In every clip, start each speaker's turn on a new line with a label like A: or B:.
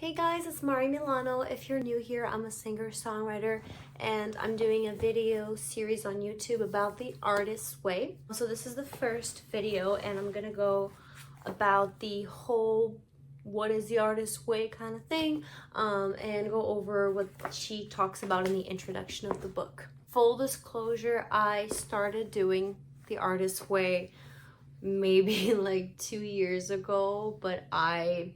A: Hey guys, it's Mari Milano. If you're new here, I'm a singer-songwriter and I'm doing a video series on YouTube about the artist's way. So this is the first video and I'm gonna go about the whole what is the artist's way kind of thing and go over what she talks about in the introduction of the book. Full disclosure, I started doing the artist's way maybe like 2 years ago, but I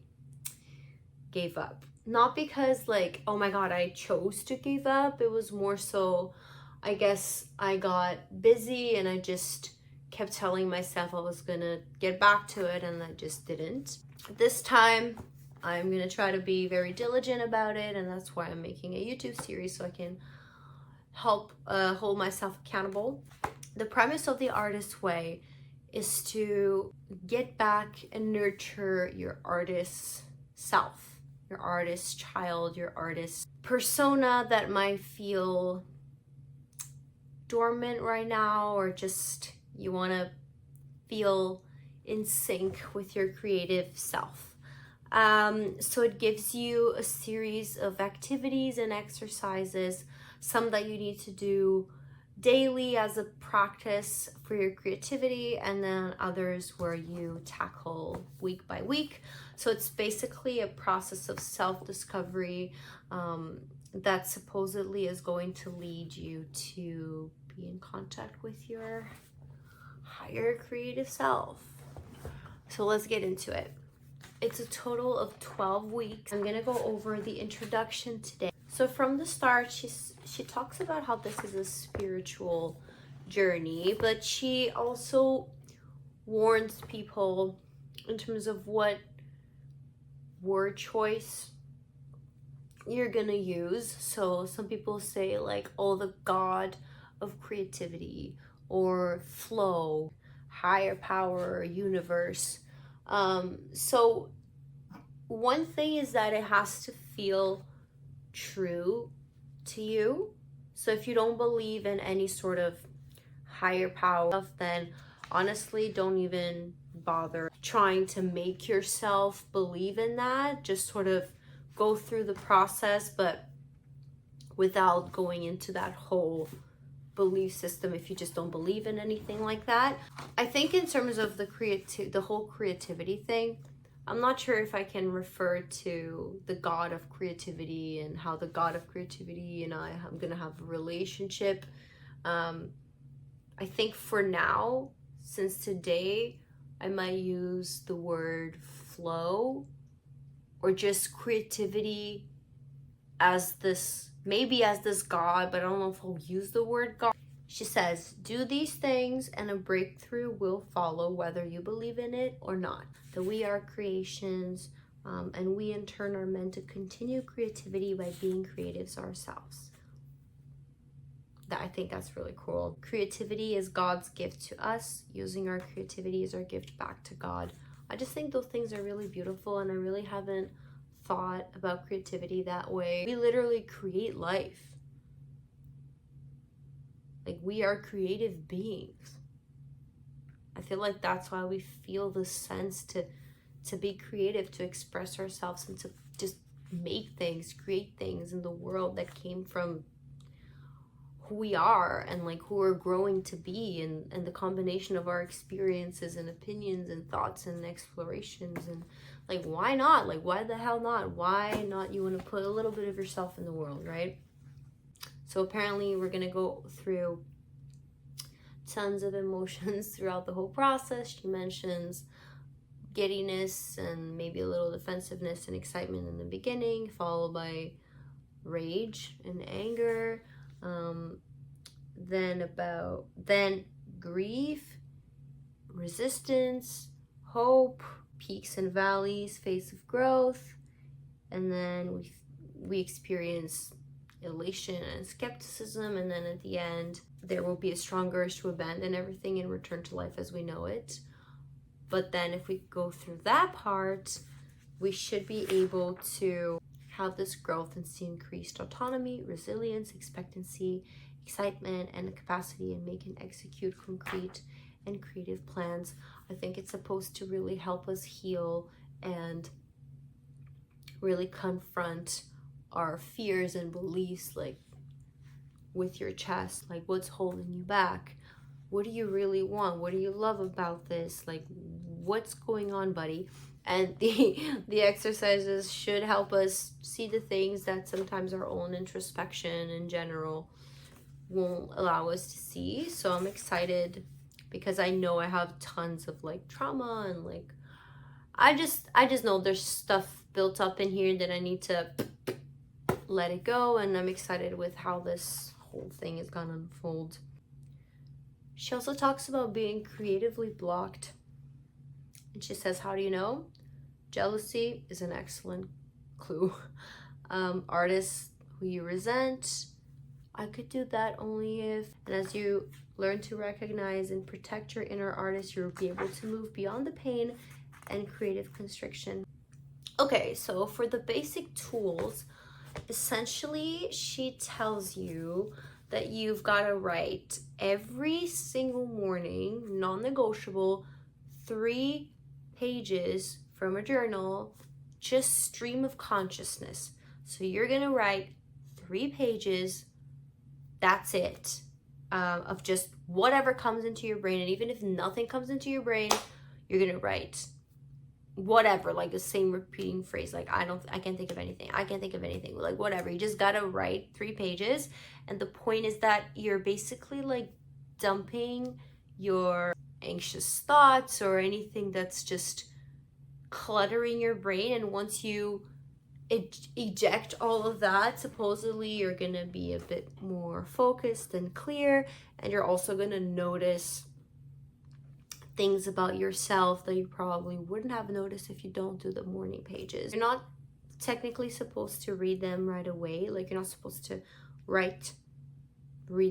A: gave up. Not because like, oh my god, I chose to give up. It was more so, I guess I got busy and I just kept telling myself I was gonna get back to it and I just didn't. This time, I'm gonna try to be very diligent about it, and that's why I'm making a YouTube series so I can help hold myself accountable. The premise of the artist's way is to get back and nurture your artist's self, your artist child, your artist persona that might feel dormant right now, or just you want to feel in sync with your creative self. So it gives you a series of activities and exercises, some that you need to do daily as a practice for your creativity, and then others where you tackle week by week. So it's basically a process of self-discovery that supposedly is going to lead you to be in contact with your higher creative self. So let's get into it. It's a total of 12 weeks. I'm gonna go over the introduction today. So from the start, she talks about how this is a spiritual journey, but she also warns people in terms of what word choice you're gonna use. So some people say like, oh, the god of creativity, or flow, higher power, universe. So one thing is that it has to feel true to you. So if you don't believe in any sort of higher power, then honestly don't even bother trying to make yourself believe in that. Just sort of go through the process, but without going into that whole belief system if you just don't believe in anything like that. I think in terms of the whole creativity thing, I'm not sure if I can refer to the god of creativity and how the god of creativity and I'm gonna have a relationship. I think for now, since today, I might use the word flow or just creativity as this, maybe as this god, but I don't know if I'll use the word god. She says, do these things and a breakthrough will follow whether you believe in it or not. That we are creations, and we in turn are meant to continue creativity by being creatives ourselves. I think that's really cool. Creativity is God's gift to us. Using our creativity is our gift back to God. I just think those things are really beautiful, and I really haven't thought about creativity that way. We literally create life. Like, we are creative beings. I feel like that's why we feel the sense to be creative, to express ourselves, and to just make things, create things in the world that came from who we are and like who we're growing to be, and the combination of our experiences and opinions and thoughts and explorations. And like, why not? Like, why the hell not? Why not? You want to put a little bit of yourself in the world, right? So apparently we're gonna go through tons of emotions throughout the whole process. She mentions giddiness and maybe a little defensiveness and excitement in the beginning, followed by rage and anger. Then grief, resistance, hope, peaks and valleys, phase of growth, and then we experience elation and skepticism, and then at the end there will be a strong urge to abandon everything and return to life as we know it. But then if we go through that part, we should be able to have this growth and see increased autonomy, resilience, expectancy, excitement, and the capacity to make and execute concrete and creative plans. I think it's supposed to really help us heal and really confront our fears and beliefs, like with your chest, like what's holding you back? What do you really want? What do you love about this? Like, what's going on, buddy? And the exercises should help us see the things that sometimes our own introspection in general won't allow us to see. So I'm excited because I know I have tons of like trauma, and like I just know there's stuff built up in here that I need to let it go, and I'm excited with how this whole thing is gonna unfold. She also talks about being creatively blocked, and she says, how do you know? Jealousy is an excellent clue. Artists who you resent, I could do that only if, and as you learn to recognize and protect your inner artist, you'll be able to move beyond the pain and creative constriction. Okay, so for the basic tools, essentially she tells you that you've got to write every single morning, non-negotiable, 3 pages from a journal, just stream of consciousness. So you're gonna write 3 pages, that's it, of just whatever comes into your brain. And even if nothing comes into your brain, you're gonna write whatever, like the same repeating phrase, like I can't think of anything, like whatever. You just gotta write 3 pages. And the point is that you're basically like dumping your anxious thoughts or anything that's just cluttering your brain. And once you eject all of that, supposedly you're gonna be a bit more focused and clear, and you're also gonna notice things about yourself that you probably wouldn't have noticed if you don't do the morning pages. You're not technically supposed to read them right away. Like, you're not supposed to read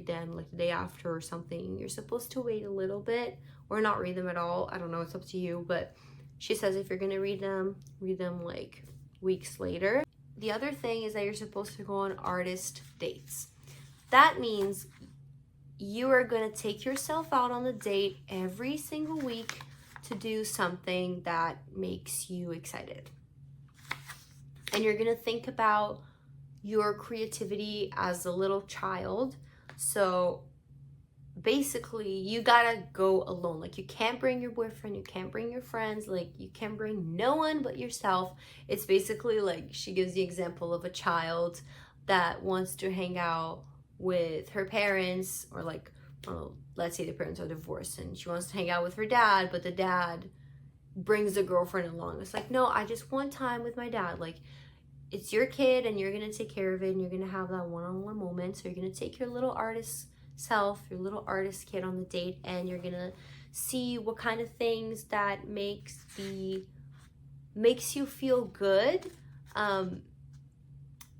A: them like the day after or something. You're supposed to wait a little bit or not read them at all. I don't know, it's up to you. But she says if you're gonna read them like weeks later. The other thing is that you're supposed to go on artist dates. That means you are going to take yourself out on a date every single week to do something that makes you excited. And you're going to think about your creativity as a little child. So basically, you gotta go alone. Like, you can't bring your boyfriend, you can't bring your friends, like you can bring no one but yourself. It's basically like she gives the example of a child that wants to hang out with her parents, or like, I don't know, let's say the parents are divorced and she wants to hang out with her dad, but the dad brings the girlfriend along. It's like, no, I just want time with my dad. Like, it's your kid and you're gonna take care of it, and you're gonna have that one-on-one moment. So you're gonna take your little artist self, your little artist kid, on the date, and you're gonna see what kind of things that makes you feel good.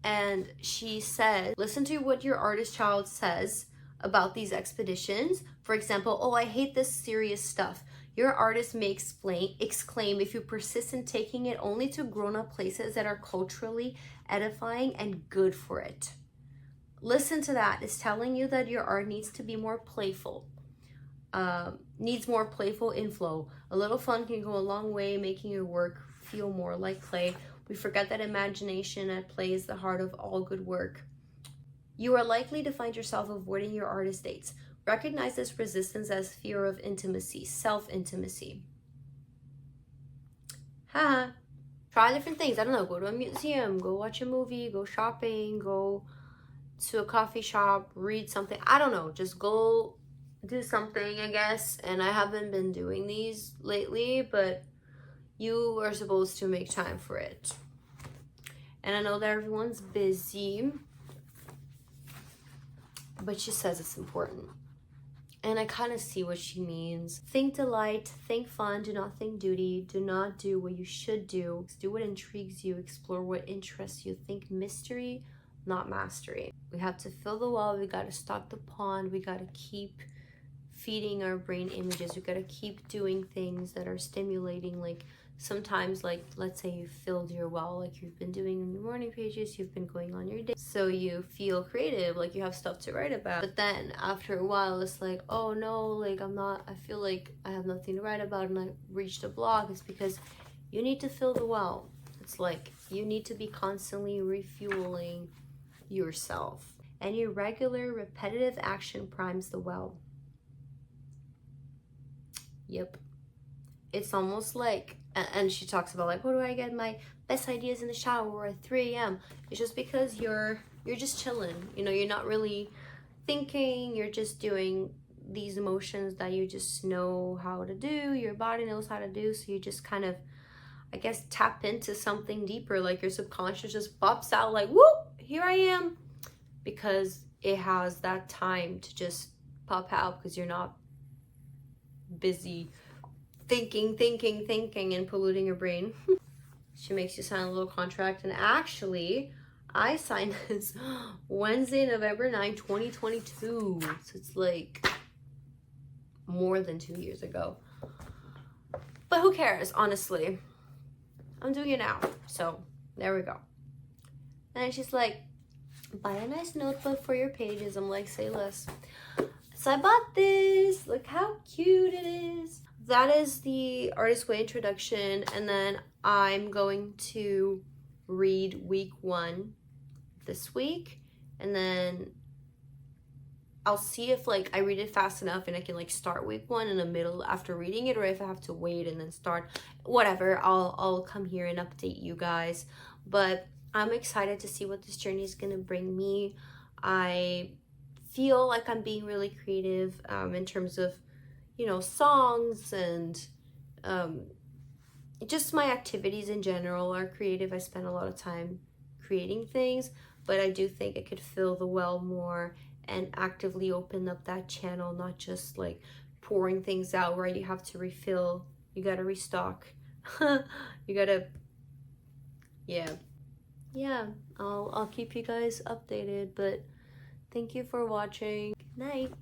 A: And she said, listen to what your artist child says about these expeditions. For example, oh, I hate this serious stuff. Your artist may exclaim if you persist in taking it only to grown-up places that are culturally edifying and good for it. Listen to that. It's telling you that your art needs to be more playful, needs more playful inflow. A little fun can go a long way, making your work feel more like play. We forget that imagination at play is the heart of all good work. You are likely to find yourself avoiding your artist dates. Recognize this resistance as fear of intimacy, self-intimacy. Haha. Try different things. I don't know. Go to a museum, go watch a movie, go shopping, go to a coffee shop, read something. I don't know. Just go do something, I guess. And I haven't been doing these lately, but you are supposed to make time for it. And I know that everyone's busy, but she says it's important. And I kind of see what she means. Think delight, think fun, do not think duty, do not do what you should do. Do what intrigues you, explore what interests you. Think mystery, not mastery. We have to fill the well, we gotta stock the pond, we gotta keep feeding our brain images, we gotta keep doing things that are stimulating. Like, sometimes, like, let's say you filled your well, like you've been doing in the morning pages, you've been going on your day, so you feel creative, like you have stuff to write about. But then after a while, it's like, oh no, like I feel like I have nothing to write about, and I reached a block. It's because you need to fill the well. It's like You need to be constantly refueling yourself. Any regular, repetitive action primes the well. Yep. It's almost like, and she talks about like, what do I get my best ideas in the shower or at 3 a.m.? It's just because you're just chilling. You know, you're not really thinking, you're just doing these emotions that you just know how to do, your body knows how to do, so you just kind of, I guess, tap into something deeper, like your subconscious just pops out like, whoop, here I am, because it has that time to just pop out because you're not busy thinking and polluting your brain. She makes you sign a little contract, and actually I signed this Wednesday, November 9, 2022. So it's like more than 2 years ago. But who cares, honestly? I'm doing it now. So there we go. And she's like, buy a nice notebook for your pages. I'm like, say less. So I bought this. Look how cute it is. That is the Artist Way introduction. And then I'm going to read week 1 this week. And then I'll see if like I read it fast enough and I can like start week 1 in the middle after reading it, or if I have to wait and then start, whatever, I'll come here and update you guys. But I'm excited to see what this journey is gonna bring me. I feel like I'm being really creative in terms of, you know, songs and just my activities in general are creative. I spend a lot of time creating things, but I do think it could fill the well more and actively open up that channel, not just like pouring things out where you have to refill, you gotta restock. You gotta, yeah, I'll keep you guys updated. But thank you for watching. Good night.